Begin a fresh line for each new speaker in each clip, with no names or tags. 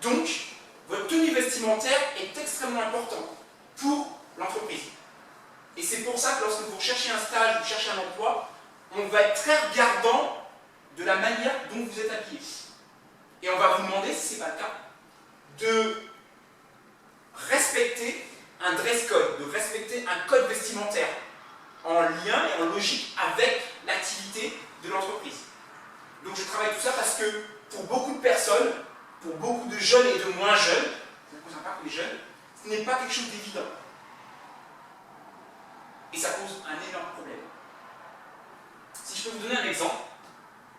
Donc, votre tenue vestimentaire est extrêmement importante pour l'entreprise. Et c'est pour ça que lorsque vous recherchez un stage, vous cherchez un emploi, on va être très regardant de la manière dont vous êtes habillé. Et on va vous demander, si ce n'est pas le cas, de respecter un dress code, de respecter un code vestimentaire en lien et en logique avec l'activité de l'entreprise. Donc je travaille tout ça parce que pour beaucoup de personnes, pour beaucoup de jeunes et de moins jeunes, ça ne concerne pas que les jeunes, ce n'est pas quelque chose d'évident. Et ça pose un énorme problème. Si je peux vous donner un exemple,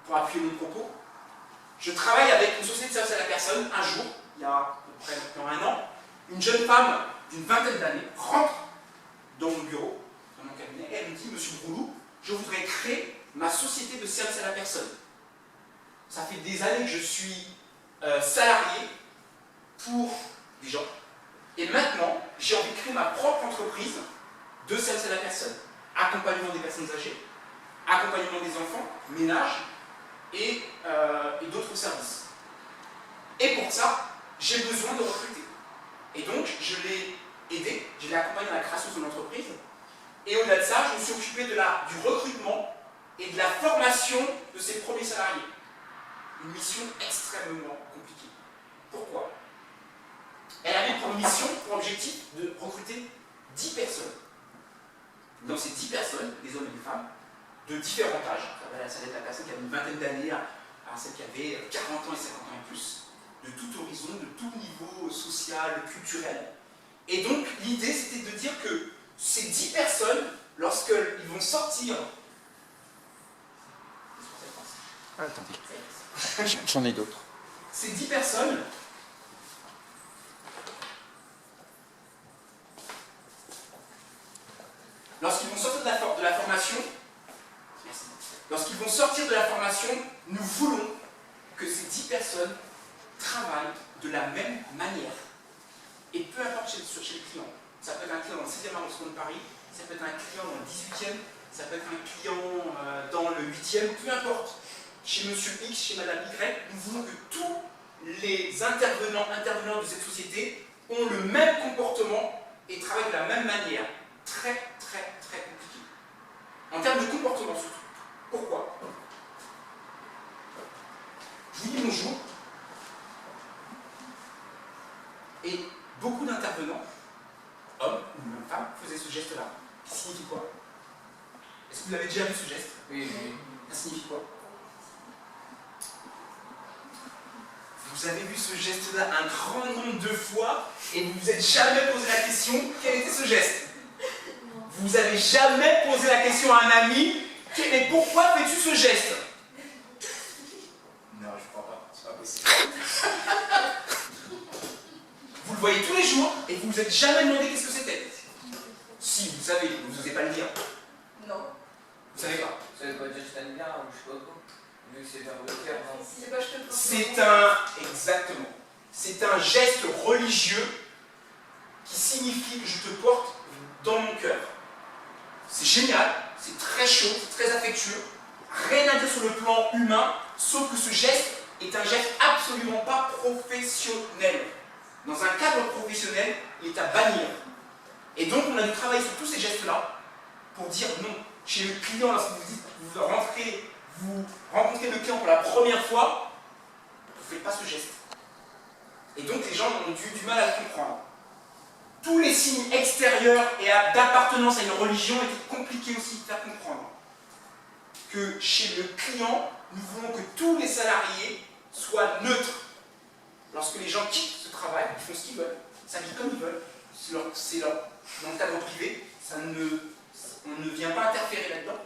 pour appuyer mon propos, je travaille avec une société de service à la personne. Un jour, il y a à peu près maintenant 1 an, une jeune femme d'une vingtaine d'années rentre dans mon bureau, dans mon cabinet, et elle me dit: Monsieur Broulou, je voudrais créer ma société de service à la personne. Ça fait des années que je suis salarié pour des gens, et maintenant, j'ai envie de créer ma propre entreprise de service à la personne. Accompagnement des personnes âgées, accompagnement des enfants, ménage et d'autres services. Et pour ça, j'ai besoin de recruter. Et donc, je l'ai aidé, je l'ai accompagné dans la création de son entreprise. Et au-delà de ça, je me suis occupé du recrutement et de la formation de ses premiers salariés. Une mission extrêmement compliquée. Pourquoi? Elle avait pour mission, pour objectif, de recruter 10 personnes. Dans ces 10 personnes, des hommes et des femmes, de différents âges, ça va être la personne qui avait une vingtaine d'années à celle qui avait 40 ans et 50 ans et plus, de tout horizon, de tout niveau social, culturel. Et donc, l'idée, c'était de dire que ces 10 personnes, lorsqu'ils vont sortir...
Attendez, j'en ai d'autres.
Ces 10 personnes... Lorsqu'ils vont sortir de la formation, nous voulons que ces 10 personnes travaillent de la même manière. Et peu importe chez le client. Ça peut être un client dans le 6e arrondissement de Paris, ça peut être un client dans le 18e, ça peut être un client dans le 8e, peu importe. Chez Monsieur X, chez Madame Y, nous voulons que tous les intervenants de cette société ont le même comportement et travaillent de la même manière. Très, très, très compliqué. En termes de comportement surtout. Pourquoi? Je vous dis bonjour. Et beaucoup d'intervenants, hommes ou même femmes, faisaient ce geste-là. Qui signifie quoi? Est-ce que vous avez déjà vu ce geste?
Oui.
Ça signifie quoi? Vous avez vu ce geste-là un grand nombre de fois et vous vous êtes jamais posé la question quel était ce geste? Vous n'avez jamais posé la question à un ami, mais pourquoi fais-tu ce geste? Non, je ne crois pas, c'est pas possible. Vous le voyez tous les jours et vous ne vous êtes jamais demandé qu'est-ce que c'était. Si, vous savez, vous n'osez pas le dire.
Non.
Vous savez pas.
Ça veut pas dire que je t'aime bien ou je sais pas quoi. Vu que c'est vers le cœur, non?
C'est pas je te pense.
Exactement. C'est un geste religieux qui signifie que je te porte dans mon cœur. C'est génial, c'est très chaud, c'est très affectueux. Rien à dire sur le plan humain, sauf que ce geste est un geste absolument pas professionnel. Dans un cadre professionnel, il est à bannir. Et donc, on a dû travailler sur tous ces gestes-là pour dire non. Chez le client, lorsque vous rencontrez le client pour la première fois, vous ne faites pas ce geste. Et donc, les gens ont du mal à le comprendre. Tous les signes extérieurs et d'appartenance à une religion étaient compliqués aussi de faire comprendre. Que chez le client, nous voulons que tous les salariés soient neutres. Lorsque les gens quittent ce travail, ils font ce qu'ils veulent, s'habillent comme ils veulent, c'est là. Dans le cadre privé, on ne vient pas interférer là-dedans.